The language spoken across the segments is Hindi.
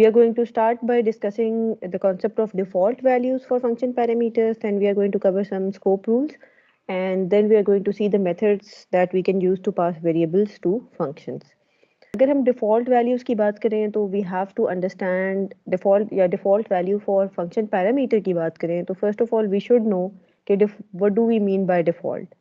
We are going to start by discussing the concept of default values for function parameters, then we are going to cover some scope rules, and then we are going to see the methods that we can use to pass variables to functions. अगर हम default values की बात करें तो we have to understand default value for function parameter की बात करें तो first of all we should know कि what do we mean by default.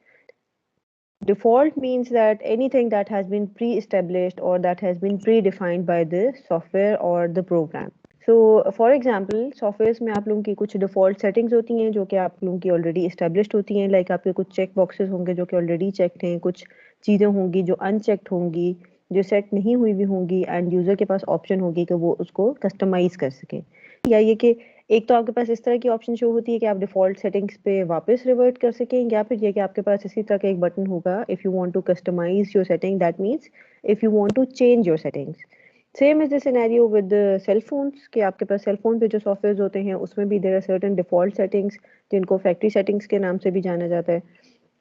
Default means that anything that has been pre-established or that has been predefined by the software or the program. So for example, softwares में आप लोगों की कुछ default settings होती हैं जो कि आप लोगों की already established होती हैं, like आपके कुछ check boxes होंगे जो कि already checked हैं, कुछ चीज़ें होंगी जो unchecked होंगी, जो set नहीं हुई भी होंगी, and user के पास option होगी कि वो उसको customize कर सकें. या ये कि एक तो आपके पास इस तरह की ऑप्शन शो होती है कि आप डिफ़ॉल्ट सेटिंग्स पे वापस रिवर्ट कर सकें, या फिर ये कि आपके पास इसी तरह का एक बटन होगा if you want to customize your setting, that means if you want to change your settings. Same is the scenario with cell phones कि आपके पास सेल फोन पे जो सॉफ्टवेयर होते हैं उसमें भी there are certain default settings जिनको फैक्ट्री सेटिंग्स के नाम से भी जाना जाता है.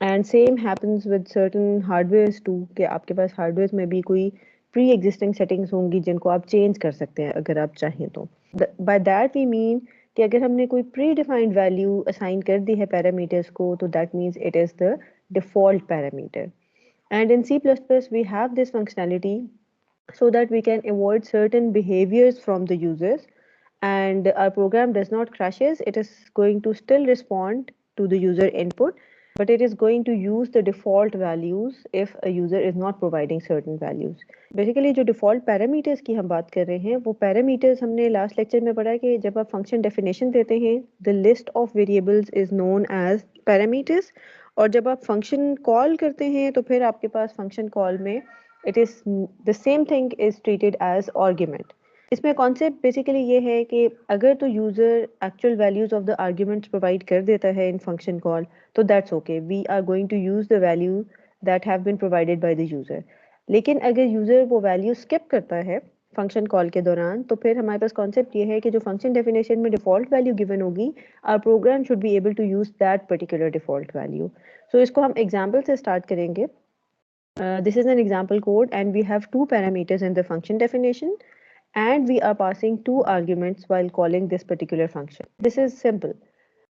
And same happens with certain hardwares too कि आपके पास हार्डवेयर में भी कोई प्री एग्जिस्टिंग सेटिंग्स होंगी जिनको आप चेंज कर सकते हैं अगर आप चाहें तो. बाय दैट वी मीन कि अगर हमने कोई प्री डिफाइंड वैल्यू असाइन कर दी है पैरामीटर्स को तो that means it is the default parameter. And in C++ we have this functionality so that we can avoid certain behaviors from the users and our program does not crashes. It is going to still respond to the user input, but it is going to use the default values if a user is not providing certain values. Basically जो डिफ़ॉल्ट पैरामीटर्स की हम बात कर रहे हैं वो पैरामीटर्स हमने लास्ट लेक्चर में पढ़ा कि जब आप फंक्शन डेफिनेशन देते हैं the list of variables is known as parameters, और जब आप फंक्शन कॉल करते हैं तो फिर आपके पास फंक्शन कॉल में it is the same thing is treated as argument. इसमें कॉन्सेप्ट बेसिकली ये है कि अगर तो user actual values of the arguments provide कर देता है इन फंक्शन कॉल तो that's okay, we are going to use the value that have been provided by the user. लेकिन अगर यूज़र वो वैल्यू स्किप करता है फंक्शन कॉल के दौरान तो फिर हमारे पास कॉन्सेप्ट ये है कि जो फंक्शन डेफिनेशन में डिफ़ॉल्ट वैल्यू गिवन होगी our program should be able to use that particular default value. So इसको हम एग्जाम्पल से स्टार्ट करेंगे. This is an example code and we have two parameters in the function definition and we are passing two arguments while calling this particular function. This is simple.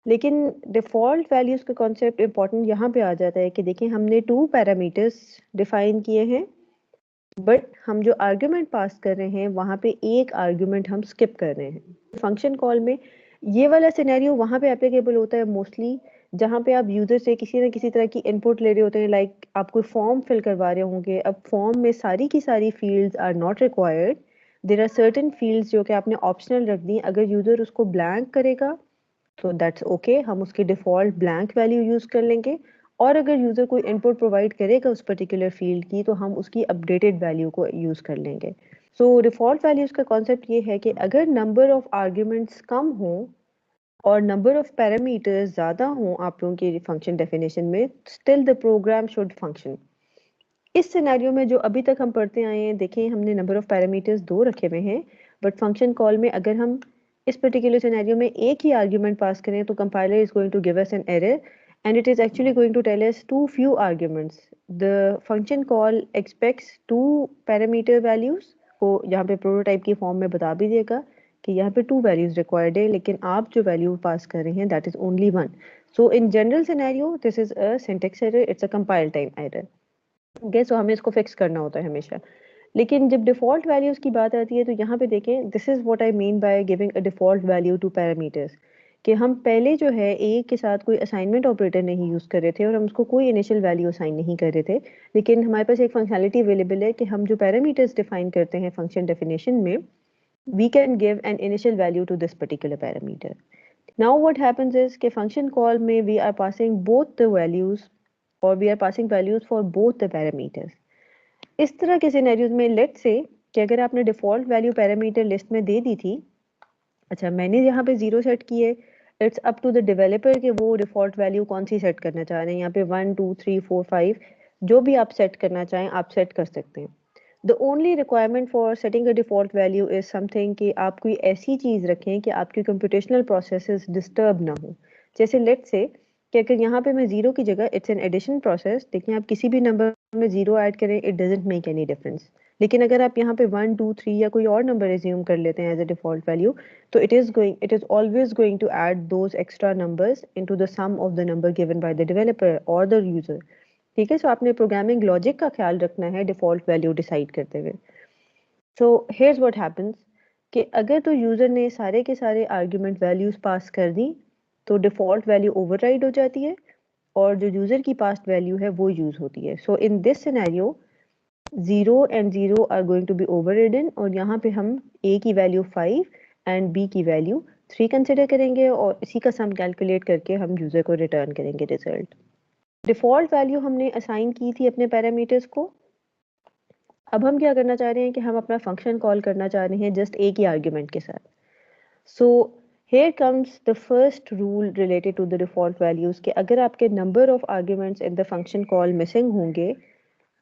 लेकिन डिफ़ॉल्ट वैल्यूज़ का कॉन्सेप्ट इम्पॉर्टेंट यहाँ पे आ जाता है कि देखिए हमने टू पैरामीटर्स डिफाइन किए हैं बट हम जो आर्ग्यूमेंट पास कर रहे हैं वहाँ पे एक आर्ग्यूमेंट हम स्किप कर रहे हैं. फंक्शन कॉल में ये वाला सिनेरियो वहाँ पे एप्लीकेबल होता है मोस्टली जहाँ पे आप यूज़र से किसी ना किसी तरह की इनपुट ले रहे होते हैं, लाइक आप कोई फॉर्म फिल करवा रहे होंगे. अब फॉर्म में सारी की सारी fields are not required, there are certain fields जो कि आपने ऑप्शनल रख दी. अगर यूज़र उसको ब्लैंक करेगा तो दैट्स ओके, हम उसकी डिफ़ॉल्ट ब्लैंक वैल्यू यूज़ कर लेंगे, और अगर यूज़र कोई इनपुट प्रोवाइड करेगा उस पर्टिकुलर फील्ड की तो हम उसकी अपडेटेड वैल्यू को यूज़ कर लेंगे. सो डिफ़ॉल्ट वैल्यूज़ का कॉन्सेप्ट ये है कि अगर नंबर ऑफ आर्ग्यूमेंट्स कम हों और नंबर ऑफ पैरामीटर्स ज़्यादा हों आप लोगों की फंक्शन डेफिनेशन में, still the programme should function. इस सिनेरियो में जो अभी तक हम पढ़ते आए हैं, देखें हमने नंबर ऑफ पैरामीटर्स 2 रखे हुए हैं बट फंक्शन कॉल में अगर हम इस पर्टिकुलर सिनेरियो में एक ही आर्ग्यूमेंट पास करें तो compiler is going to give us an error and it is actually going to tell us too few arguments. The function call expects 2 parameter values को यहाँ पे प्रोटोटाइप की फॉर्म में बता भी देगा कि यहाँ पे 2 वैल्यूज रिक्वायर्ड है, लेकिन आप जो वैल्यू पास कर रहे हैं that is only 1. So in general scenario this is a syntax error, it's a compile time error. Okay, so हमें इसको फिक्स करना होता है हमेशा. लेकिन जब डिफ़ॉल्ट वैल्यूज़ की बात आती है तो यहाँ पे देखें this is what I mean by giving a default value two parameters कि हम पहले जो है ए के साथ कोई असाइनमेंट ऑपरेटर नहीं यूज़ कर रहे थे और हम उसको कोई इनिशियल वैल्यू असाइन नहीं कर रहे थे, लेकिन हमारे पास एक फंक्शनैलिटी अवेलेबल है कि हम जो पैरामीटर्स डिफाइन करते हैं फंक्शन डेफिनेशन में we can give an initial value to this particular parameter. Now what happens is कि फंक्शन कॉल में we are passing both the values और we are passing values for both the parameters. इस तरह के सिनेरियोज में लेट्स से कि अगर आपने डिफ़ॉल्ट वैल्यू पैरामीटर लिस्ट में दे दी थी, अच्छा मैंने यहाँ पे 0 सेट की है, it's up to the developer कि वो डिफ़ॉल्ट वैल्यू कौन सी सेट करना चाह रहे हैं. यहाँ पे 1 2 3 4 5 जो भी आप सेट करना चाहें आप सेट कर सकते हैं. The only requirement for setting a default value is something कि आप कोई ऐसी चीज़ रखें कि आपकी कंप्यूटेशनल प्रोसेसेस डिस्टर्ब ना हो. जैसे लेट्स से कि अगर यहाँ पे मैं 0 की जगह इट्स एन एडिशन प्रोसेस, देखिए आप किसी भी नंबर में 0 ऐड करें it doesn't make any difference. लेकिन अगर आप यहाँ पे 1 2 3 या कोई और नंबर एज्यूम कर लेते हैं एज अ डिफॉल्ट वैल्यू, तो it is always going to add those extra numbers into the sum of the number given by the developer और द यूजर। ठीक है, सो आपने प्रोग्रामिंग लॉजिक का ख्याल रखना है डिफॉल्ट वैल्यू डिसाइड करते हुए। सो हियर्स व्हाट हैपेंस कि अगर तो यूजर ने सारे के सारे आर्ग्यूमेंट वैल्यूज पास कर दी तो डिफॉल्ट वैल्यू ओवरराइड हो जाती है और जो यूजर की पास्ट वैल्यू है वो यूज होती है। So in this scenario 0 and 0 are going to be overridden और यहाँ पे हम a की वैल्यू 5 एंड b की वैल्यू 3 कंसिडर करेंगे और इसी का सम कैलकुलेट करके हम यूजर को रिटर्न करेंगे रिजल्ट। डिफॉल्ट वैल्यू हमने असाइन की थी अपने पैरामीटर्स को। अब हम क्या करना चाह रहे हैं कि हम अपना फंक्शन कॉल करना चाह रहे हैं जस्ट एक ही आर्ग्यूमेंट के साथ। सो here comes the first rule related to the default values कि अगर आपके number of arguments in the function call missing होंगे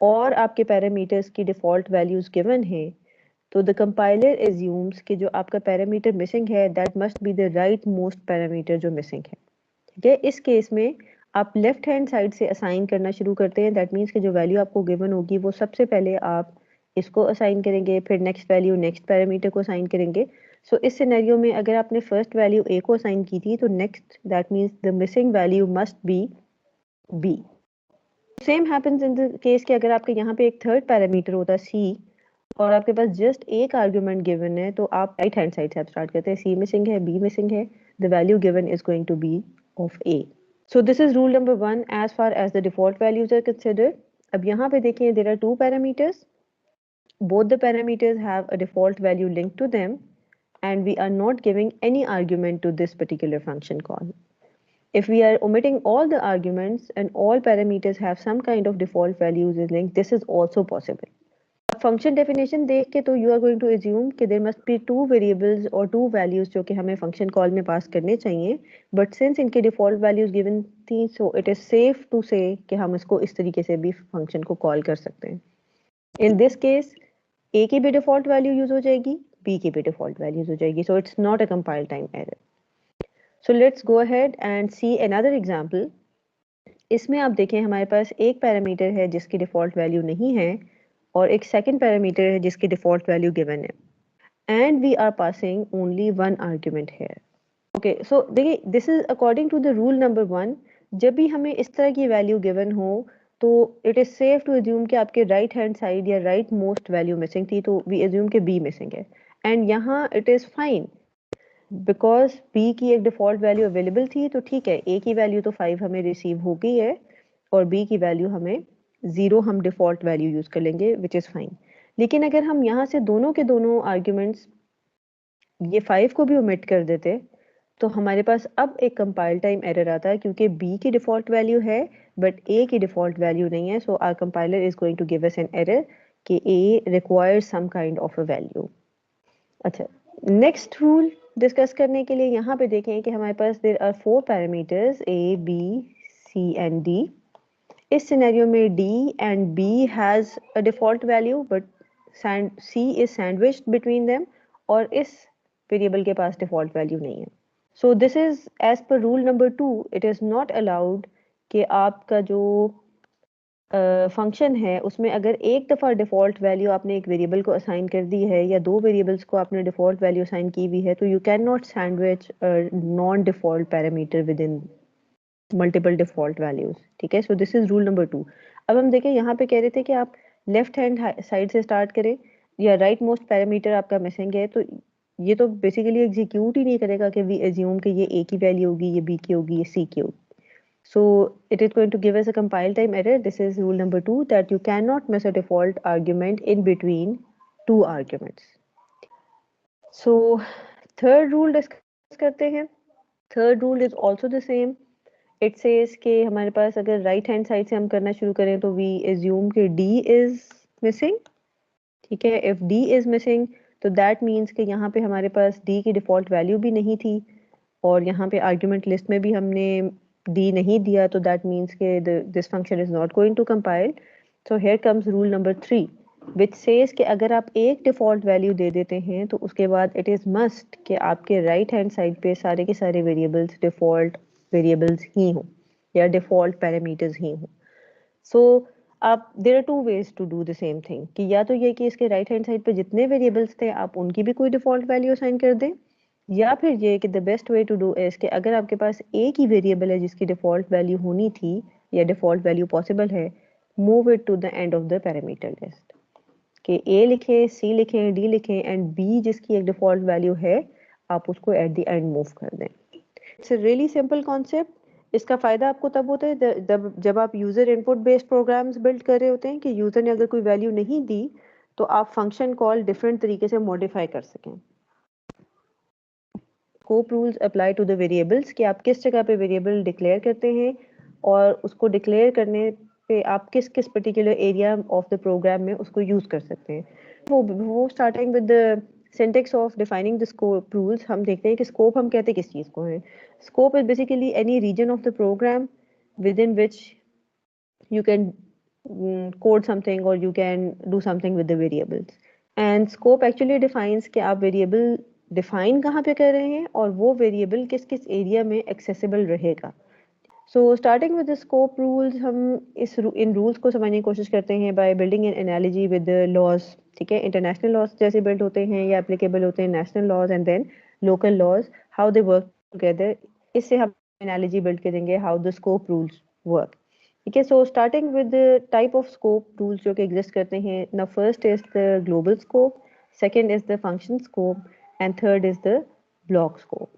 और आपके पैरामीटर्स की डिफॉल्ट वैल्यूज गिवन है तो द कंपाइलर एज्यूम्स कि जो आपका पैरामीटर मिसिंग है that must be the right most parameter जो मिसिंग है। ठीक है, इस केस में आप लेफ्ट हैंड साइड से असाइन करना शुरू करते हैं। दैट मीन्स कि जो वैल्यू आपको गिवन होगी वो सबसे पहले आप इसको असाइन करेंगे, फिर नेक्स्ट वैल्यू नेक्स्ट पैरामीटर को असाइन करेंगे। सो इस सिनेरियो में अगर आपने फर्स्ट वैल्यू ए को असाइन की थी तो next that means the missing value must be B. Same happens in the case कि अगर आपके यहाँ पे एक थर्ड पैरामीटर होता है सी और आपके पास जस्ट एक आर्गुमेंट गिवन है तो आप राइट हैंड साइड से आप स्टार्ट करते हैं। सी मिसिंग है, बी मिसिंग है, the value given is going to be of A. So this is rule number 1 as far as the default values are considered. अब यहाँ पे देखिए there are two parameters, both the parameters have a default value linked to them and we are not giving any argument to this particular function call. If we are omitting all the arguments and all parameters have some kind of default values is linked, this is also possible. Function definition देख के तो you are going to assume कि there must be two variables और टू वैल्यूज जो कि हमें फंक्शन कॉल में पास करने चाहिए, बट सिंस इनके डिफॉल्ट वैल्यूज गिवन थी so it is safe to say कि हम इसको इस तरीके से भी फंक्शन को कॉल कर सकते हैं। इन दिस केस ए की भी डिफॉल्ट वैल्यू यूज हो जाएगी, बी की भी डिफॉल्ट वैल्यूज हो जाएगी, so it's not a compile time error. So let's go ahead and see another example. इसमें आप देखें हमारे पास एक पैरामीटर है जिसकी डिफॉल्ट वैल्यू नहीं है और एक सेकंड पैरामीटर है जिसकी डिफॉल्ट वैल्यू गिवन है and we are passing only one argument है। ओके, सो देखिए this is according to the rule number 1, जब भी हमें इस तरह की वैल्यू गिवन हो तो it is safe to assume कि आपके राइट हैंड साइड या राइट मोस्ट वैल्यू मिसिंग थी तो वी एज्यूम कि बी मिसिंग है एंड यहाँ it is fine because B की एक डिफॉल्ट वैल्यू अवेलेबल थी तो ठीक है, ए की वैल्यू तो 5 हमें रिसीव हो गई है और बी की वैल्यू हमें 0 हम डिफॉल्ट वैल्यू यूज कर लेंगे विच इज फाइन। लेकिन अगर हम यहाँ से दोनों के दोनों आर्ग्यूमेंट्स ये 5 को भी ओमिट कर देते तो हमारे पास अब एक कंपाइल टाइम एरर आता है क्योंकि बी की डिफॉल्ट वैल्यू है बट ए की डिफॉल्ट वैल्यू नहीं है। So our compiler is going to give us an error कि A requires some kind of a value. अच्छा, नेक्स्ट रूल डिस्कस करने के लिए यहाँ पे देखें कि हमारे पास there are 4 parameters A B C and D. इस सिनेरियो में D and B has a default value but C is sandwiched between them और इस वेरिएबल के पास डिफॉल्ट वैल्यू नहीं है। So this is as per rule number 2, it is not allowed कि आपका जो फंक्शन है उसमें अगर एक दफ़ा डिफ़ॉल्ट वैल्यू आपने एक वेरिएबल को असाइन कर दी है या दो वेरिएबल्स को आपने डिफ़ॉल्ट वैल्यू असाइन की हुई है तो you can not sandwich non default parameter with in multiple default values. ठीक है, so this is rule number 2। अब हम देखें यहाँ पे कह रहे थे कि आप लेफ्ट हैंड साइड से स्टार्ट करें या राइट मोस्ट पैरामीटर आपका मिसिंग है तो ये तो बेसिकली एग्जीक्यूट ही नहीं करेगा कि वी एज्यूम कि ये ए की वैल्यू होगी, ये बी की होगी, ये सी की होगी। So it is going to give us a compile time error. This is rule number 2 that you cannot miss a default argument in between two arguments. So third rule discuss करते हैं। Third rule is also the same. It says कि हमारे पास अगर right hand side से हम करना शुरू करें तो we assume कि D is missing. ठीक है, if D is missing तो that means कि यहाँ पे हमारे पास D की default value भी नहीं थी और यहाँ पे argument list में भी हमने D नहीं दिया तो that means कि this function is not going to compile. So here comes rule number 3 which says कि अगर आप एक default value दे देते हैं तो उसके बाद it is must कि आपके right hand side पे सारे के सारे variables default variables ही हों या default parameters ही हों। So आप there are two ways to do the same thing, कि या तो ये कि इसके राइट हैंड साइड पे जितने वेरिएबल्स थे आप उनकी भी कोई डिफॉल्ट वैल्यू असाइन कर दें, या फिर ये कि the best way to do is कि अगर आपके पास एक ही वेरिएबल है जिसकी डिफॉल्ट वैल्यू होनी थी या डिफॉल्ट वैल्यू पॉसिबल है, move it to the end of the parameter list, कि ए लिखें, सी लिखें, डी लिखें एंड बी जिसकी एक डिफॉल्ट वैल्यू है आप उसको एट द एंड मूव कर दें। It's a really simple concept. इसका फायदा आपको तब होता है जब आप user input based programs build कर रहे होते हैं कि यूजर ने अगर कोई वैल्यू नहीं दी तो आप फंक्शन कॉल डिफरेंट तरीके से मॉडिफाई कर सकें। Scope rules apply to the variables, कि आप किस जगह पे वेरिएबल डिक्लेयर करते हैं और उसको डिक्लेयर करने पे आप किस किस particular area of the program में उसको यूज कर सकते हैं। वो starting with the syntax of defining the scope rules, हम देखते हैं कि स्कोप हम कहते किस चीज को है। Scope is basically any region of the program within which you can code something or you can do something with the variables, and scope actually defines कि आप variable define कहाँ पे कर रहे हैं और वो variable किस किस area में accessible रहेगा। So starting with the scope rules, हम इन rules को समझने की कोशिश करते हैं by building an analogy with the laws। ठीक है, international laws जैसे build होते हैं या applicable होते हैं national laws and then local laws, how they work together, इससे हम analogy build करेंगे how the scope rules work। ठीक है, so starting with the type of scope rules जो कि एग्जिस्ट करते हैं ना, first is the global scope, second is the function scope and third is the block scope.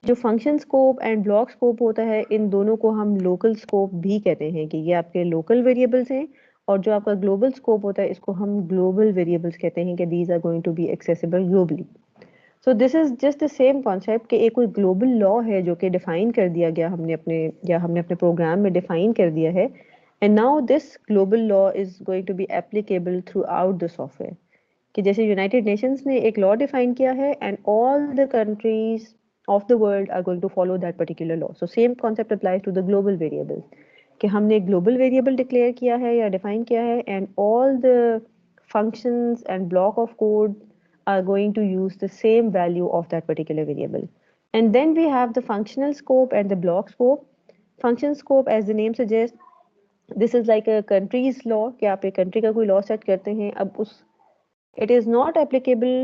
जो function scope and block scope होता है इन दोनों को हम लोकल स्कोप भी कहते हैं, कि ये आपके लोकल वेरिएबल्स हैं, और जो आपका ग्लोबल स्कोप होता है इसको हम ग्लोबल वेरिएबल्स कहते हैं कि these are going to be accessible globally. So this is just the same concept कि एक कोई ग्लोबल लॉ है जो कि डिफाइन कर दिया गया हमने अपने प्रोग्राम में डिफाइन कर दिया है, and now this global law is going to be applicable throughout the software. कि जैसे यूनाइटेड नेशंस ने एक लॉ डिफाइन किया है and all the countries of the world are going to follow that particular law, so same concept applies to the global variables, कि हमने एक ग्लोबल वेरिएबल डिक्लेयर किया है या डिफाइन किया है and all the functions and block of code are going to use the same value of that particular variable. And then we have the functional scope and the block scope. Function scope, as the name suggests, this is like a country's law, कि आप एक country का कोई law set करते हैं, अब उस it is not applicable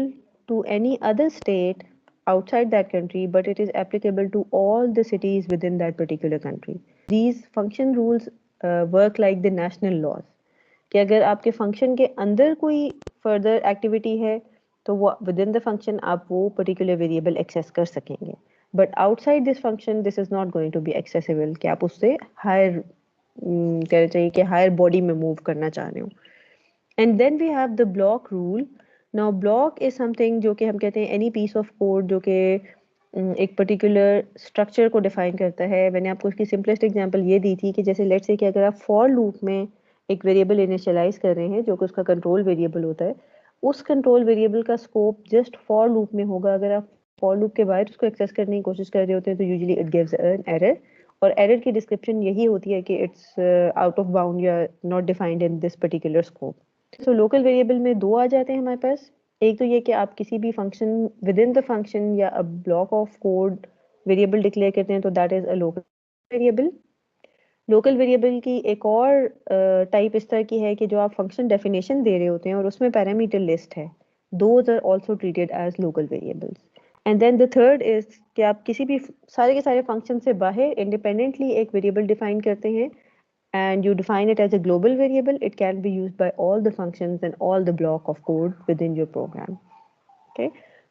to any other state outside that country, but it is applicable to all the cities within that particular country. These function rules work like the national laws, कि अगर आपके फंक्शन के अंदर कोई फर्दर एक्टिविटी है तो वो विद इन द फंक्शन आप वो पर्टिकुलर वेरिएबल एक्सेस कर सकेंगे, but outside this function this is not going to be accessible, कि आप उससे हायर कहना चाहिए कि हायर बॉडी में मूव करना चाह रहे हो। And then we have the block rule. Now block is something जो कि हम कहते हैं एनी पीस ऑफ कोड जो कि एक पर्टिकुलर स्ट्रक्चर को डिफाइन करता है। मैंने आपको उसकी सिंपलेस्ट एग्जांपल ये दी थी कि जैसे लेट्स से कि अगर आप फॉर लूप में एक वेरिएबल इनिशियलाइज कर रहे हैं जो कि उसका कंट्रोल वेरिएबल होता है, उस कंट्रोल वेरिएबल का स्कोप जस्ट फॉर लूप में होगा। अगर आप फॉर लूप के बाहर उसको एक्सेस करने की कोशिश कर रहे होते हैं तो usually it gives an error, और एरर की डिस्क्रिप्शन यही होती है कि इट्स आउट ऑफ बाउंड या not defined in this particular scope. So local variable में दो आ जाते हैं हमारे पास। एक तो ये कि आप किसी भी function within the function या a block of code variable declare करते हैं तो that is a local variable. Local variable की एक और टाइप इस तरह की है कि जो आप फंक्शन डेफिनेशन दे रहे होते हैं और उसमें पैरामीटर लिस्ट है, those are also treated as local variables. And then the third is कि आप किसी भी सारे के सारे फंक्शन से बाहर इंडिपेंडेंटली एक वेरिएबल डिफाइन करते हैं and you define it as a global variable. It can be used by all the functions and all the block of code within your program. Okay,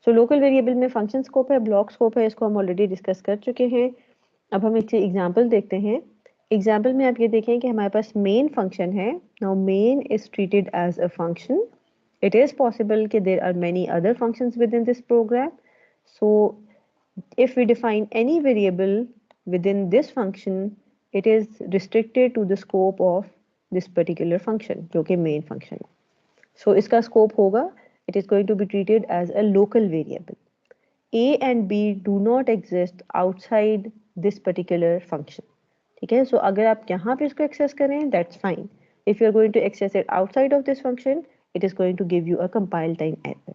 so local variable में function scope है, block scope है, इसको हम already discuss कर चुके हैं। अब हम एक एग्जाम्पल देखते हैं। एग्जाम्पल में आप ये देखें कि हमारे पास मेन फंक्शन है। Now main is treated as a function. It is possible कि there are many other functions within this program, so if we define any variable within this function, it is restricted to the scope of this particular function जो कि main function है। So इसका scope होगा, it is going to be treated as a local variable. A and B do not exist outside this particular function. ठीक है, so अगर आप यहाँ पे इसको access करें, that's fine. If you are going to access it outside of this function, it is going to give you a compile time error.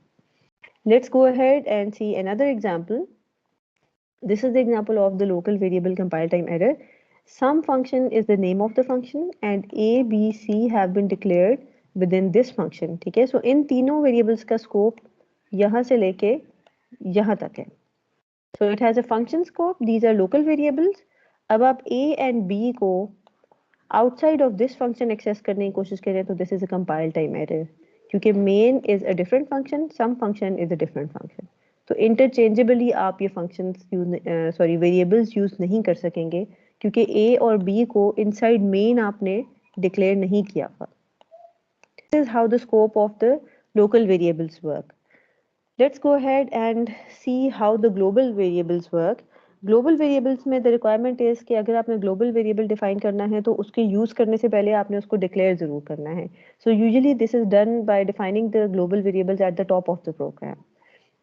Let's go ahead and see another example. This is the example of the local variable compile time error. Some function is the name of the function and A, B, C have been declared within this function. ठीक है, so इन तीनों variables का scope यहाँ से लेके यहाँ तक है. So it has a function scope. These are local variables. अब आप A and B को outside of this function access करने की कोशिश करें तो this is a compile time error. क्योंकि main is a different function, some function is a different function. तो interchangeably आप ये functions variables use नहीं कर सकेंगे क्योंकि A और B को inside main आपने declare नहीं किया था. This is how the scope of the local variables work. Let's go ahead and see how the global variables work. Global variables में the requirement is कि अगर आपने global variable define करना है तो उसके use करने से पहले आपने उसको declare ज़रूर करना है. So usually this is done by defining the global variables at the top of the program.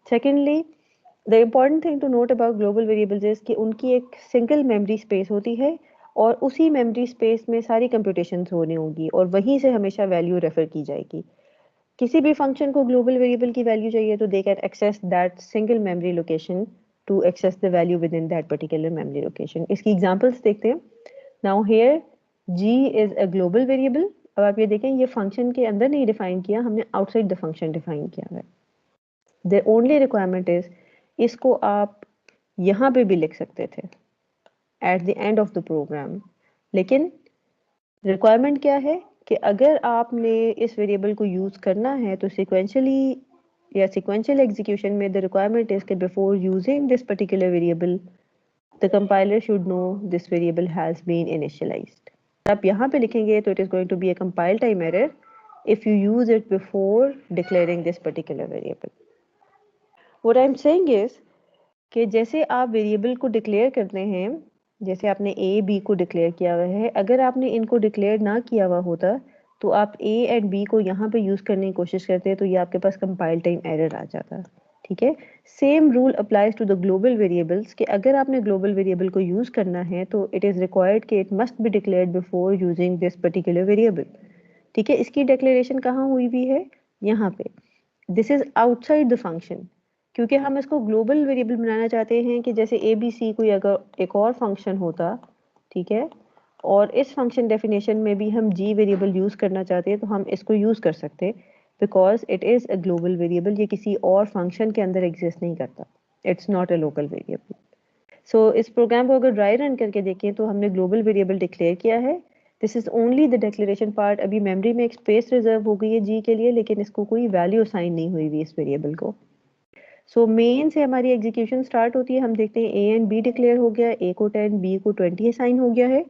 Secondly, the important thing to note about global variables is कि उनकी एक single memory space होती है और उसी memory space में सारी computations होनी होगी और वहीं से हमेशा value refer की जाएगी. किसी भी function को global variable की value चाहिए तो they can access that single memory location to access the value within that particular memory location. इसकी examples देखते हैं. Now here g is a global variable. अब आप ये देखें ये function के अंदर नहीं define किया, हमने outside the function define किया है. The only requirement is इसको आप यहाँ पे भी लिख सकते थे at the end of the program. लेकिन requirement क्या है कि अगर आपने इस variable को use करना है तो sequentially या sequential execution में the requirement is कि before using this particular variable the compiler should know this variable has been initialized. आप यहाँ पे लिखेंगे तो it is going to be a compile time error if you use it before declaring this particular variable. What I'm saying is कि जैसे आप वेरिएबल को डिक्लेयर करते हैं, जैसे आपने ए बी को डिक्लेयर किया हुआ है, अगर आपने इनको डिक्लेयर ना किया हुआ होता तो आप ए एंड बी को यहाँ पे यूज़ करने की कोशिश करते तो ये आपके पास कंपाइल टाइम एरर आ जाता. ठीक है, same rule applies to the global variables कि अगर आपने ग्लोबल वेरिएबल को यूज़ करना है तो इट इज़ रिक्वायर्ड कि it must be declared before using this particular variable. ठीक है, इसकी डिक्लेरेशन कहाँ हुई हुई है? यहाँ पे. This is outside the function क्योंकि हम इसको ग्लोबल वेरिएबल बनाना चाहते हैं कि जैसे ए बी सी कोई अगर एक और फंक्शन होता, ठीक है, और इस फंक्शन डेफिनेशन में भी हम जी वेरिएबल यूज़ करना चाहते हैं तो हम इसको यूज़ कर सकते हैं because it is a global variable. ये किसी और फंक्शन के अंदर एग्जिस्ट नहीं करता. It's not a local variable. So इस प्रोग्राम को अगर ड्राई रन करके देखें तो हमने ग्लोबल वेरिएबल डिक्लेयर किया है. This is only the declaration part. अभी मेमोरी में एक स्पेस रिजर्व हो गई है जी के लिए लेकिन इसको कोई वैल्यू असाइन नहीं हुई हुई इस वेरिएबल को. सो मेन से हमारी एग्जीक्यूशन स्टार्ट होती है. हम देखते हैं ए एंड बी डिक्लेयर हो गया, ए को 10 बी को 20 असाइन हो गया है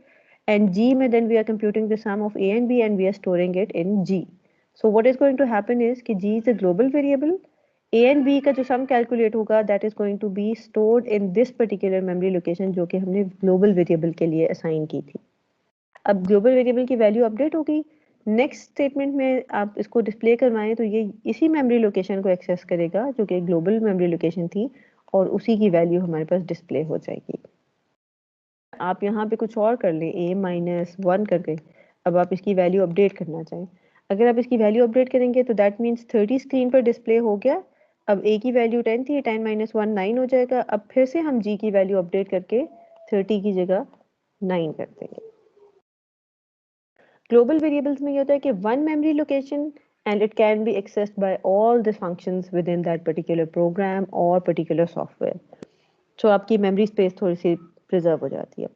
एंड जी में then we are computing the sum of A and B and we are storing it in G. So what is going to happen is कि G is a global variable. A and B का जो सम कैलकुलेट होगा that is going to be stored in this particular memory location जो कि हमने ग्लोबल वेरिएबल के लिए असाइन की थी. अब ग्लोबल वेरिएबल की वैल्यू अपडेट हो गई. नेक्स्ट स्टेटमेंट में आप इसको डिस्प्ले करवाएं तो ये इसी मेमोरी लोकेशन को एक्सेस करेगा जो कि ग्लोबल मेमोरी लोकेशन थी और उसी की वैल्यू हमारे पास डिस्प्ले हो जाएगी. आप यहाँ पे कुछ और कर लें a-1 करके. अब आप इसकी वैल्यू अपडेट करना चाहें, अगर आप इसकी वैल्यू अपडेट करेंगे तो दैट मीन्स 30 स्क्रीन पर डिस्प्ले हो गया. अब a की वैल्यू 10 थी, 10 - 1 9 हो जाएगा. अब फिर से हम g की वैल्यू अपडेट करके 30 की जगह 9 कर देंगे. ग्लोबल वेरिएबल्स में ये होता है कि one memory location and it can be accessed by all the functions within that particular program or particular software. So आपकी memory space थोड़ी सी preserve हो जाती है.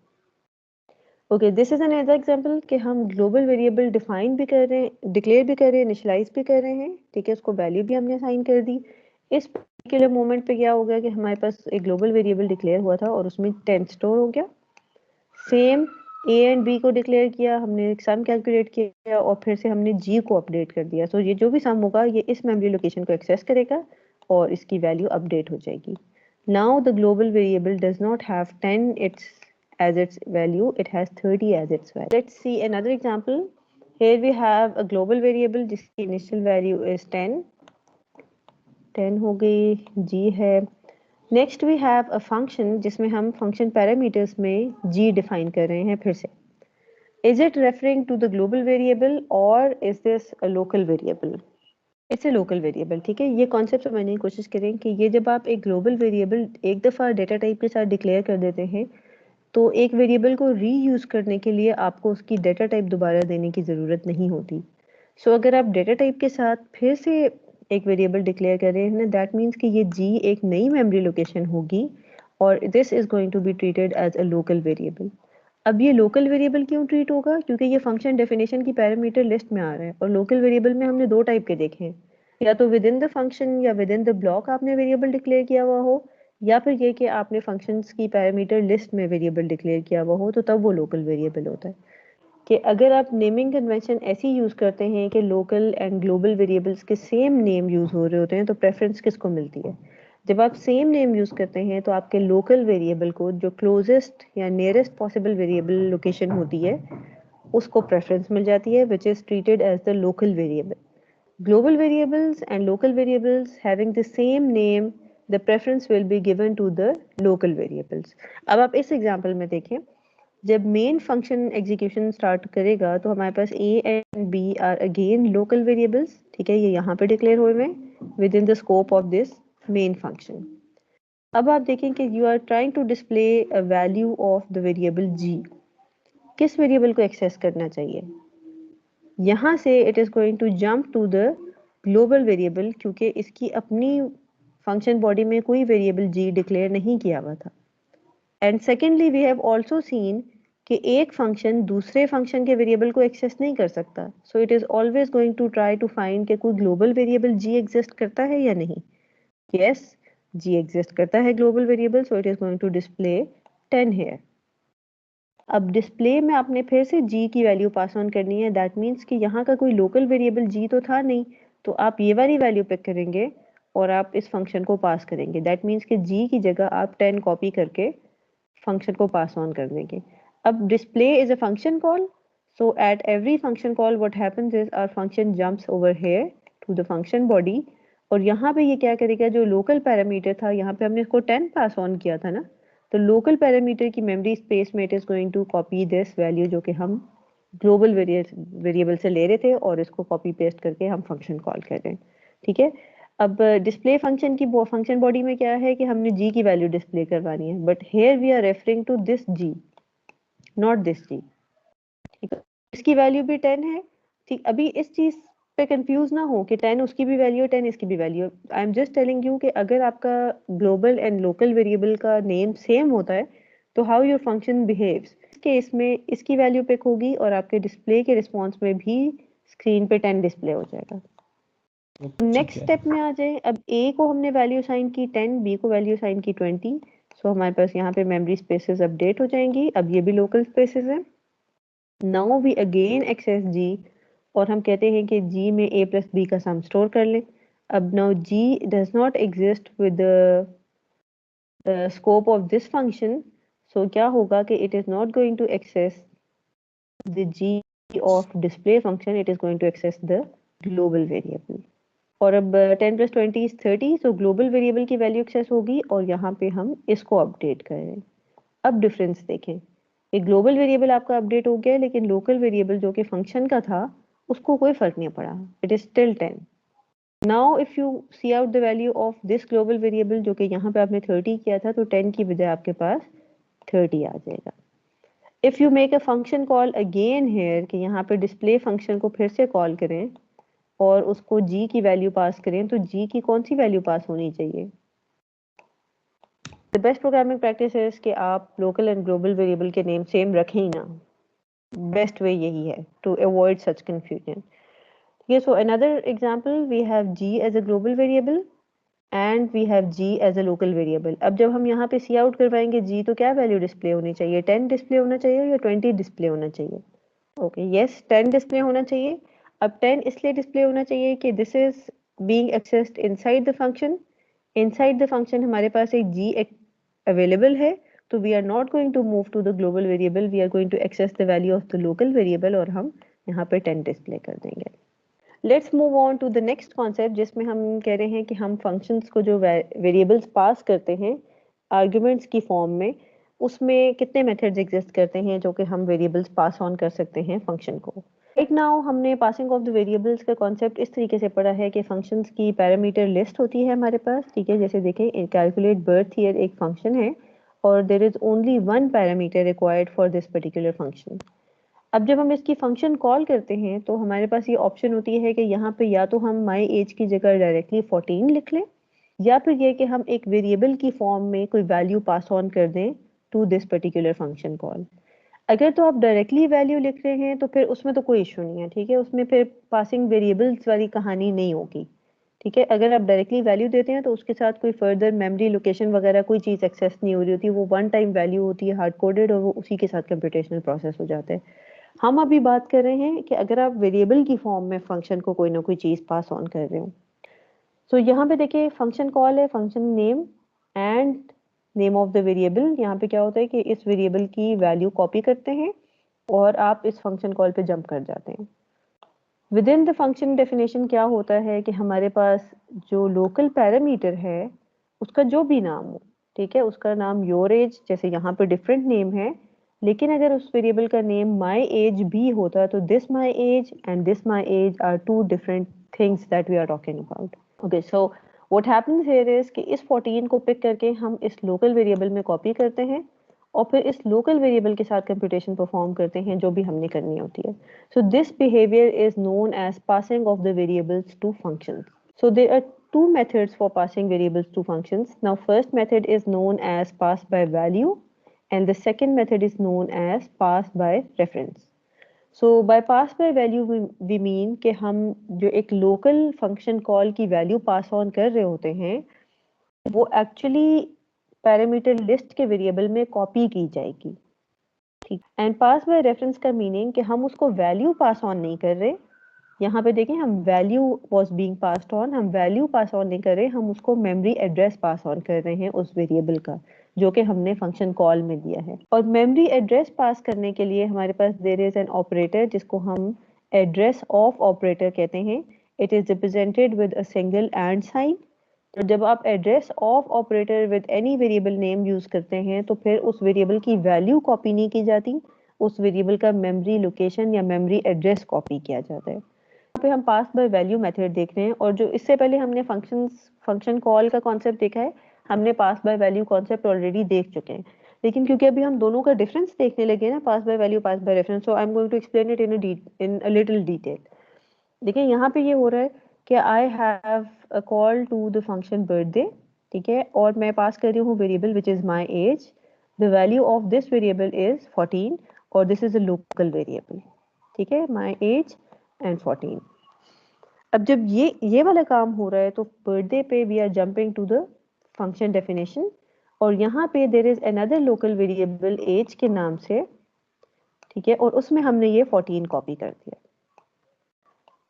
Okay, this is another example कि हम global variable define भी कर रहे हैं, declare भी कर रहे हैं, initialize भी कर रहे हैं. ठीक है, उसको value भी हमने assign कर दी. इस particular moment पे क्या होगा कि हमारे पास एक global variable declare हुआ था और उसमें 10 store हो गया. Same ए एंड बी को डिक्लेयर किया, हमने एक सम कैलकुलेट किया और फिर से हमने जी को अपडेट कर दिया. सो ये जो भी सम होगा ये इस मेमोरी लोकेशन को एक्सेस करेगा और इसकी वैल्यू अपडेट हो जाएगी. Now the global variable does not have 10 it's as its value, it has 30 as its value. Let's see another example. Here we have a global variable जिसकी initial value is 10. 10 हो गई, g है. Next we have a function जिसमें हम फंक्शन पैरामीटर्स में g डिफाइन कर रहे हैं. फिर से is it referring to the global variable और is this a local variable? It's a local variable. ठीक है, ये कॉन्सेप्ट समझने की कोशिश करें कि ये जब आप एक ग्लोबल वेरिएबल एक दफ़ा डेटा टाइप के साथ डिक्लेयर कर देते हैं तो एक वेरिएबल को रीयूज करने के लिए आपको उसकी डेटा टाइप दोबारा देने की ज़रूरत नहीं होती। सो अगर आप डेटा टाइप के साथ फिर से एक वेरिएबल डिक्लेयर कर रहे हैं, दैट मीन्स कि ये जी एक नई मेमोरी लोकेशन होगी और this is going to be treated as a local variable. अब ये लोकल वेरिएबल क्यों ट्रीट होगा? क्योंकि ये फंक्शन डेफिनेशन की पैरामीटर लिस्ट में आ रहा है और लोकल वेरिएबल में हमने दो टाइप के देखे हैं, या तो विद इन द फंक्शन या विद इन द ब्लॉक आपने वेरिएबल डिक्लेयर किया हुआ हो, या फिर ये कि आपने फंक्शंस की पैरामीटर लिस्ट में वेरिएबल डिक्लेयर किया हुआ हो, तो तब वो लोकल वेरिएबल होता है। कि अगर आप नेमिंग कन्वेंशन ऐसी यूज़ करते हैं कि लोकल एंड ग्लोबल वेरिएबल्स के सेम नेम यूज़ हो रहे होते हैं, तो प्रेफरेंस किसको मिलती है? जब आप सेम नेम यूज़ करते हैं तो आपके लोकल वेरिएबल को जो क्लोजेस्ट या नियरेस्ट पॉसिबल वेरिएबल लोकेशन होती है उसको प्रेफरेंस मिल जाती है, which is treated as the local variable. Global variables and local variables having the same name, the preference will be given to the local variables. अब आप इस एग्जांपल में देखें, जब मेन फंक्शन एग्जीक्यूशन स्टार्ट करेगा तो हमारे पास a and b are again local variables, ठीक है, ये यहाँ पे डिक्लेयर हुए हैं within the scope of this main function. अब आप देखें कि you are trying to display a value of the variable g। किस वेरिएबल को एक्सेस करना चाहिए? यहाँ से it is going to jump to the global variable, क्योंकि इसकी अपनी फंक्शन बॉडी में कोई वेरिएबल g डिक्लेयर नहीं किया हुआ था। And secondly we have also seen कि एक फंक्शन दूसरे फंक्शन के वेरिएबल को एक्सेस नहीं कर सकता, so it is always going to try to find कि कोई ग्लोबल वेरिएबल g एग्जिस्ट करता है या नहीं। यस, g एग्जिस्ट करता है global variable, so it is going to display 10 here. अब डिस्प्ले में आपने फिर से g की वैल्यू पास ऑन करनी है, दैट मीन्स कि यहाँ का कोई लोकल वेरिएबल g तो था नहीं, तो आप ये वाली वैल्यू पिक करेंगे और आप इस फंक्शन को पास करेंगे। दैट मीन्स कि g की जगह आप 10 कॉपी करके फंक्शन को पास ऑन कर देंगे। अब display is a function call, so at every function call what happens is our function jumps over here to the function body, और यहाँ पे ये क्या करेगा, जो लोकल पैरामीटर था यहाँ पे हमने इसको 10 पास ऑन किया था ना, तो लोकल पैरामीटर की मेमोरी स्पेस में it is going to copy this value जो कि हम ग्लोबल वेरिएबल से ले रहे थे और इसको कॉपी पेस्ट करके हम फंक्शन कॉल कर रहे हैं, ठीक है। अब डिस्प्ले फंक्शन की फंक्शन बॉडी में क्या है कि हमने g की वैल्यू डिस्प्ले करवानी है, but here we are referring to this g, not this g, ठीक है। इसकी वैल्यू भी 10 है, ठीक। अभी इस चीज पे कंफ्यूज ना हो कि 10 उसकी भी वैल्यू है 10 इसकी भी वैल्यू है। I am just telling you कि अगर आपका ग्लोबल एंड लोकल वेरिएबल का नेम सेम होता है तो हाउ योर फंक्शन बिहेव्स, इस केस में इसकी वैल्यू पिक होगी और आपके डिस्प्ले के रिस्पॉन्स में भी स्क्रीन पे 10 डिस्प्ले हो जाएगा। नेक्स्ट स्टेप में आ जाए, अब a को हमने वैल्यू साइन की 10, b को वैल्यू साइन की 20, सो हमारे पास यहाँ पे मेमोरी स्पेसेस अपडेट हो जाएंगी। अब ये भी लोकल स्पेसेस हैं। Now we again access g और हम कहते हैं कि g में a प्लस b का सम स्टोर कर लें। अब now g does not exist with the scope of this function, so क्या होगा कि it is not going to access the g of display function, it is going to access the global variable. और अब 10 plus 20 is 30, so global variable की वैल्यू एक्सेस होगी और यहाँ पे हम इसको अपडेट कर रहे हैं। अब डिफरेंस देखें, एक ग्लोबल वेरिएबल आपका अपडेट हो गया लेकिन लोकल वेरिएबल जो कि फंक्शन का था उसको कोई फर्क नहीं पड़ा, it is still 10। Now if you see out the value of this global variable जो कि यहाँ पे आपने 30 किया था, तो 10 की बजाय आपके पास 30 आ जाएगा। If you make a function call again here कि यहाँ पे डिस्प्ले फंक्शन को फिर से कॉल करें और उसको g की वैल्यू पास करें, तो g की कौन सी वैल्यू पास होनी चाहिए? द बेस्ट प्रोग्रामिंग प्रैक्टिस है कि आप लोकल एंड ग्लोबल वेरिएबल के नेम सेम रखें ही ना, बेस्ट वे यही है टू अवॉइड सच कंफ्यूजन। ये so another example, we have g as a global variable and we have g as a local variable. अब जब हम यहाँ पे सी आउट करवाएंगे g, तो क्या वैल्यू डिस्प्ले होनी चाहिए? 10 डिस्प्ले होना चाहिए या 20 डिस्प्ले होना चाहिए? ओके, यस, 10 डिस्प्ले होना चाहिए। अब 10 इसलिए डिस्प्ले होना चाहिए कि this is being accessed inside the function. Inside the function हमारे पास एक g अवेलेबल है, तो we are not going to move to the global variable, we are going to access the value of the local variable और हम यहाँ पे 10 डिस्प्ले कर देंगे। Let's move on to the next concept, जिसमें हम कह रहे हैं कि हम फंक्शंस को जो वेरिएबल्स पास करते हैं आर्ग्यूमेंट्स की फॉर्म में, उसमें कितने मेथड्स एग्जिस्ट करते हैं जो कि हम वेरिएबल्स पास ऑन कर सकते हैं फंक्शन को। राइट नाउ हमने पासिंग ऑफ द वेरिएबल्स का कॉन्सेप्ट इस तरीके से पढ़ा है कि फंक्शंस की पैरामीटर लिस्ट होती है हमारे पास, ठीक है। जैसे देखें, कैलकुलेट बर्थ ईयर एक फंक्शन है और there is only one parameter required for this particular function. अब जब हम इसकी फंक्शन कॉल करते हैं तो हमारे पास ये ऑप्शन होती है कि यहाँ पे या तो हम my age की जगह डायरेक्टली 14 लिख लें, या फिर ये कि हम एक वेरिएबल की फॉर्म में कोई वैल्यू पास ऑन कर दें to this particular function call. अगर तो आप डायरेक्टली वैल्यू लिख रहे हैं तो फिर उसमें तो कोई इशू नहीं है, ठीक है, उसमें फिर पासिंग वेरिएबल्स वाली कहानी नहीं होगी, ठीक है। अगर आप डायरेक्टली वैल्यू देते हैं तो उसके साथ कोई फर्दर मेमोरी लोकेशन वगैरह कोई चीज़ एक्सेस नहीं हो रही होती, वो वन टाइम वैल्यू होती है हार्ड कोडेड, और वो उसी के साथ कंप्यूटेशनल प्रोसेस हो जाता है। हम अभी बात कर रहे हैं कि अगर आप वेरिएबल की फॉर्म में फंक्शन को कोई ना कोई चीज़ पास ऑन कर रहे हो। सो यहाँ पे देखिए फंक्शन कॉल है, function name and name of the variable. यहाँ पे क्या होता है कि इस वेरिएबल की वैल्यू कॉपी करते हैं और आप इस फंक्शन कॉल पे जंप कर जाते हैं। Within the function definition क्या होता है कि हमारे पास जो लोकल पैरामीटर है उसका जो भी नाम हो, ठीक है, उसका नाम योर एज, जैसे यहाँ पे डिफरेंट नेम है, लेकिन अगर उस वेरिएबल का नेम माई एज भी होता तो this my age and this my age are two different things that we are talking about. Okay, so what happens here is कि इस 14 को पिक करके हम इस लोकल वेरिएबल में कॉपी करते हैं और फिर इस लोकल वेरिएबल के साथ कंप्यूटेशन परफॉर्म करते हैं जो भी हमने करनी होती है। So this behavior is known as passing of the variables to functions. So there are two methods for passing variables to functions. Now first method is known as pass by value and the second method is known as pass by reference. So by pass by value we mean कि हम जो एक local function call की value pass on कर रहे होते हैं वो actually पैरामीटर लिस्ट के वेरिएबल में कॉपी की जाएगी, ठीक। एंड पास बाय रेफरेंस का मीनिंग कि हम उसको वैल्यू पास ऑन नहीं कर रहे। यहाँ पे देखें, हम value was being passed on, हम वैल्यू पास ऑन नहीं कर रहे, हम उसको मेमोरी एड्रेस पास ऑन कर रहे हैं उस वेरिएबल का जो कि हमने फंक्शन कॉल में दिया है। और मेमोरी एड्रेस पास करने के लिए हमारे पास देयर इज एन ऑपरेटर जिसको हम एड्रेस ऑफ ऑपरेटर कहते हैं। It is represented with a single and sign. तो जब आप address of operator with any variable name use करते हैं तो फिर उस वेरिएबल की वैल्यू कॉपी नहीं की जाती, उस वेरिएबल का मेमोरी लोकेशन या मेमोरी एड्रेस कॉपी किया जाता है। यहाँ पे हम पास बाय वैल्यू मेथड देख रहे हैं, और जो इससे पहले हमने फंक्शन कॉल का कॉन्सेप्ट देखा है, हमने पास बाय वैल्यू कॉन्सेप्ट ऑलरेडी देख चुके हैं। लेकिन क्योंकि अभी हम दोनों का डिफरेंस देखने लगे ना, pass by value, pass by reference, so I am going to explain it in a little detail. देखिए यहाँ पे ये हो रहा है कि I have a call to the function birthday, ठीक है, और मैं पास कर रही हूँ variable which is my age. The value of this variable is 14 और this is a local variable, ठीक है, माई एज एंड 14। अब जब ये वाला काम हो रहा है तो बर्थडे पे we are jumping to the function definition, और यहाँ पे there is another local variable age के नाम से, ठीक है, और उसमें हमने ये 14 कॉपी कर दिया।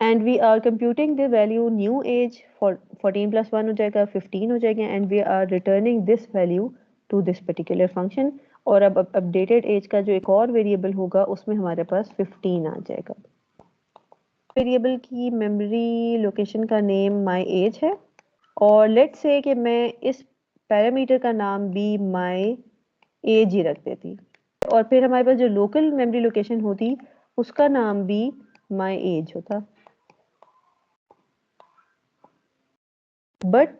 And we are computing the value new age for 14 plus 1 हो जाएगा 15 हो जाएगा, and we are returning this value to this particular function। और अब updated age का जो एक और वेरिएबल होगा उसमें हमारे पास 15 आ जाएगा। वेरिएबल की मेमोरी लोकेशन का नेम my age है, और लेट्स से कि मैं इस पैरामीटर का नाम भी my age ही रख देती, और फिर हमारे पास जो लोकल मेमोरी लोकेशन होती उसका नाम भी my age होता। But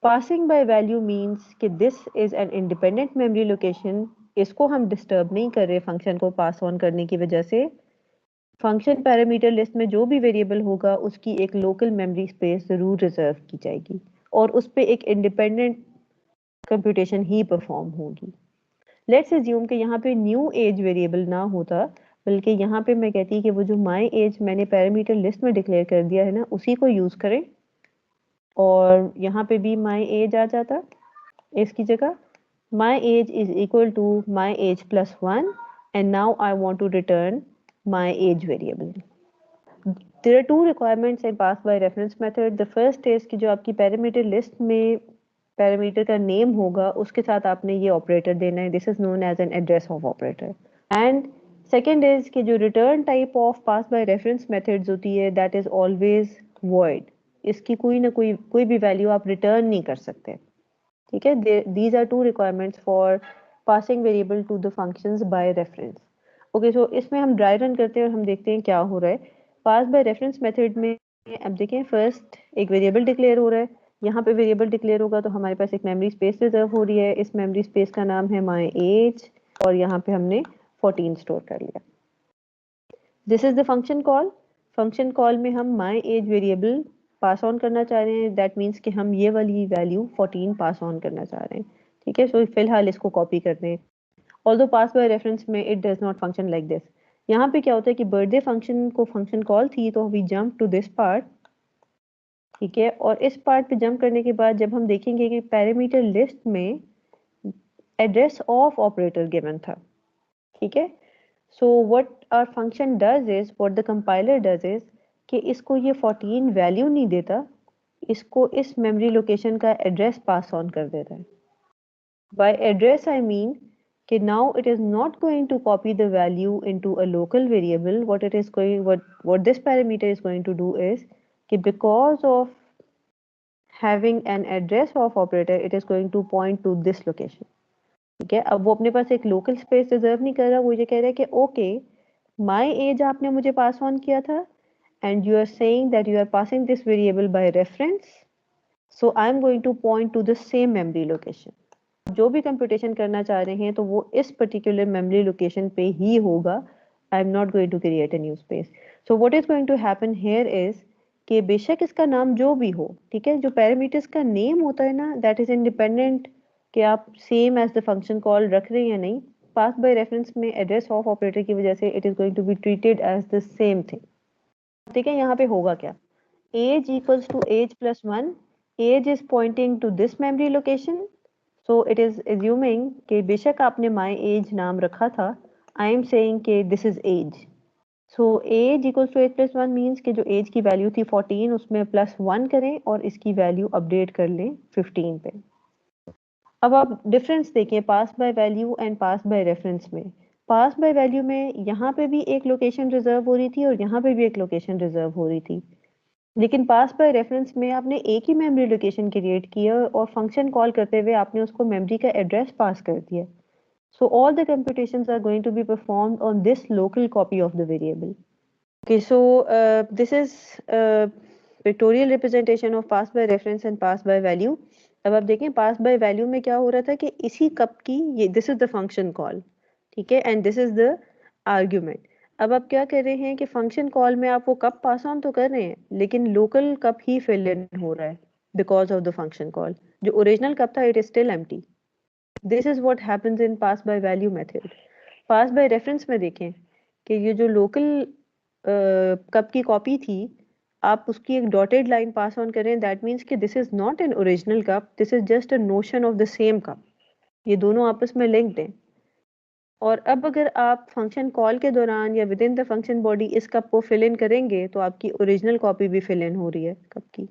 passing by value means कि this is an independent memory location, इसको हम डिस्टर्ब नहीं कर रहे फंक्शन को पास ऑन करने की वजह से। फंक्शन पैरामीटर लिस्ट में जो भी वेरिएबल होगा उसकी एक लोकल मेमोरी स्पेस जरूर रिजर्व की जाएगी और उस पर एक इंडिपेंडेंट कंप्यूटेशन ही परफॉर्म होगी। लेट्स अज्यूम कि यहाँ पे न्यू एज वेरिएबल ना होता, बल्कि यहाँ पे मैं कहती कि वो जो माई एज मैंने पैरामीटर लिस्ट में डिक्लेयर कर दिया है ना, उसी को यूज करें, और यहाँ पे भी माई एज आ जाता इसकी जगह। My age is equal to my age plus 1 and now I want to return my age variable. There are two requirements in pass by reference method. The first is कि जो आपकी पैरामीटर लिस्ट में पैरामीटर का नेम होगा उसके साथ आपने ये ऑपरेटर देना है, this is known as an address of operator. And second is कि जो return type of pass by reference methods होती है दैट इज ऑलवेज वॉइड, इसकी कोई ना कोई भी वैल्यू आप रिटर्न नहीं कर सकते, ठीक है। These are two requirements for passing variable to the functions by reference. Okay, so इसमें हम ड्राई रन करते हैं और हम देखते हैं क्या हो रहा है पास बाय रेफरेंस मेथड में। अब देखें, फर्स्ट एक वेरिएबल डिक्लेयर हो रहा है, यहाँ पे वेरिएबल डिक्लेयर होगा तो हमारे पास एक मेमोरी स्पेस रिजर्व हो रही है, इस मेमोरी स्पेस का नाम है माई एज और यहाँ पे हमने 14 स्टोर कर लिया। This is the function call. Function call में हम माई एज वेरिएबल पास ऑन करना चाह रहे हैं, दैट मीन्स कि हम ये वाली वैल्यू 14 पास ऑन करना चाह रहे हैं। ठीक है, सो फिलहाल इसको कॉपी कर दें। ऑल्दो पास बाय रेफरेंस में it does not function like this. यहाँ पे क्या होता है कि बर्थडे फंक्शन को फंक्शन कॉल थी तो we jump to this part. ठीक है, और इस पार्ट पे जंप करने के बाद जब हम देखेंगे कि पैरामीटर लिस्ट में एड्रेस ऑफ ऑपरेटर गिवन था। ठीक है, so what our function does is, what the compiler does is कि इसको ये 14 वैल्यू नहीं देता, इसको इस मेमोरी लोकेशन का एड्रेस पास ऑन कर देता है। By address I mean कि now it is not going to copy the value into a local variable. What this parameter is going to do is कि because of having an address of operator, it is going to point to this location. ठीक है, अब वो अपने पास एक लोकल स्पेस रिजर्व नहीं कर रहा, वो ये कह रहा है कि ओके माई एज आपने मुझे पास ऑन किया था and you are saying that you are passing this variable by reference, so I am going to point to the same memory location. जो भी कंप्यूटेशन करना चाह रहे हैं तो वो इस पर्टिकुलर मेमोरी लोकेशन पे ही होगा। I am not going to create a new space. So what is going to happen here is कि बेशक इसका नाम जो भी हो, ठीक है, जो पैरामीटर्स का नेम होता है ना, दैट इज इंडिपेंडेंट कि आप same as the function call रख रहे हैं या नहीं। पास बाय रेफरेंस में एड्रेस ऑफ ऑपरेटर की वजह से it is going to be treated as the same thing. ठीक है, यहाँ पे होगा क्या, age equals to age plus 1, age is pointing to this memory location, so it is assuming कि बेशक आपने माई एज नाम रखा था, आई एम सेइंग कि this is age. So age equals to age plus 1 means कि जो एज की वैल्यू थी 14 उसमें प्लस 1 करें और इसकी वैल्यू अपडेट कर लें 15 पे। अब आप डिफरेंस देखें pass by value and pass by reference में। पास बाय वैल्यू में यहाँ पे भी एक लोकेशन रिजर्व हो रही थी और यहाँ पे भी एक लोकेशन रिजर्व हो रही थी, लेकिन पास बाय रेफरेंस में आपने एक ही मेमोरी लोकेशन क्रिएट किया और फंक्शन कॉल करते हुए आपने उसको मेमोरी का एड्रेस पास कर दिया। So all the computations are going to be performed on this local copy of the variable. Okay, so this is pictorial representation of pass by reference and pass by value. अब आप देखें पास बाय वैल्यू में क्या हो रहा था कि इसी कप की ये this is the function call, ठीक है, and this is the argument. अब आप क्या कर रहे हैं कि फंक्शन कॉल में आप वो कप पास ऑन तो कर रहे हैं लेकिन लोकल कप ही फिल इन हो रहा है because of the function call. जो ओरिजिनल कप था it is still empty. This is what happens in pass by value method. Pass by reference में देखें कि ये जो लोकल कप की कॉपी थी, आप उसकी एक डॉटेड लाइन पास ऑन करें, दैट मीन्स कि this is not an original cup, this is just a notion of the same cup. ये दोनों आपस में लिंक्ड हैं। और अब अगर आप फंक्शन कॉल के दौरान या within the function body इस कप को फिल इन करेंगे तो आपकी ओरिजिनल कॉपी भी फिल इन हो रही है कप की।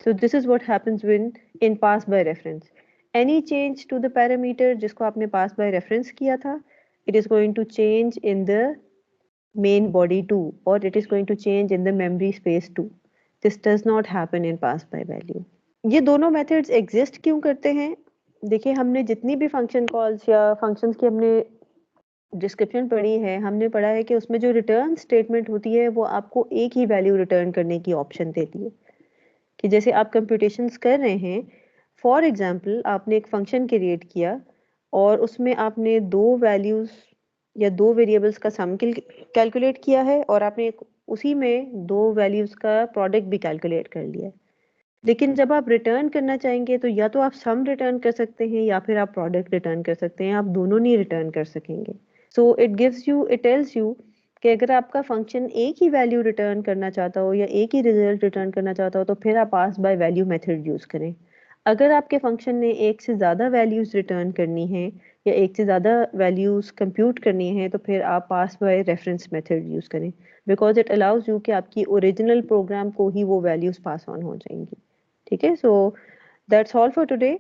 So this is what happens when in pass by reference. Any change to the parameter जिसको आपने पास बाय रेफरेंस किया था, it is going to change in the main body too, or it is going to change in the memory space too. This does not happen in pass by value. ये दोनों methods exist क्यों करते हैं? देखिए हमने जितनी भी फंक्शन कॉल्स या फंक्शंस की हमने डिस्क्रिप्शन पढ़ी है, हमने पढ़ा है कि उसमें जो रिटर्न स्टेटमेंट होती है वो आपको एक ही वैल्यू रिटर्न करने की ऑप्शन देती है। कि जैसे आप कंप्यूटेशंस कर रहे हैं, फॉर एग्जांपल आपने एक फंक्शन क्रिएट किया और उसमें आपने दो वैल्यूज या दो वेरिएबल्स का सम कैलकुलेट किया है और आपने उसी में दो वैल्यूज का प्रोडक्ट भी कैलकुलेट कर लिया है। लेकिन जब आप रिटर्न करना चाहेंगे तो या तो आप सम रिटर्न कर सकते हैं या फिर आप प्रोडक्ट रिटर्न कर सकते हैं, आप दोनों नहीं रिटर्न कर सकेंगे। सो इट टेल्स यू कि अगर आपका फंक्शन एक ही वैल्यू रिटर्न करना चाहता हो या एक ही रिजल्ट रिटर्न करना चाहता हो तो फिर आप पास बाय वैल्यू मेथड यूज करें। अगर आपके फंक्शन ने एक से ज़्यादा वैल्यूज रिटर्न करनी है या एक से ज़्यादा वैल्यूज कंप्यूट करनी है तो फिर आप पास बाय रेफरेंस मेथड यूज करें, बिकॉज इट अलाउज यू कि आपकी ओरिजिनल प्रोग्राम को ही वो वैल्यूज पास ऑन हो जाएंगी। ठीक है, so that's all for today.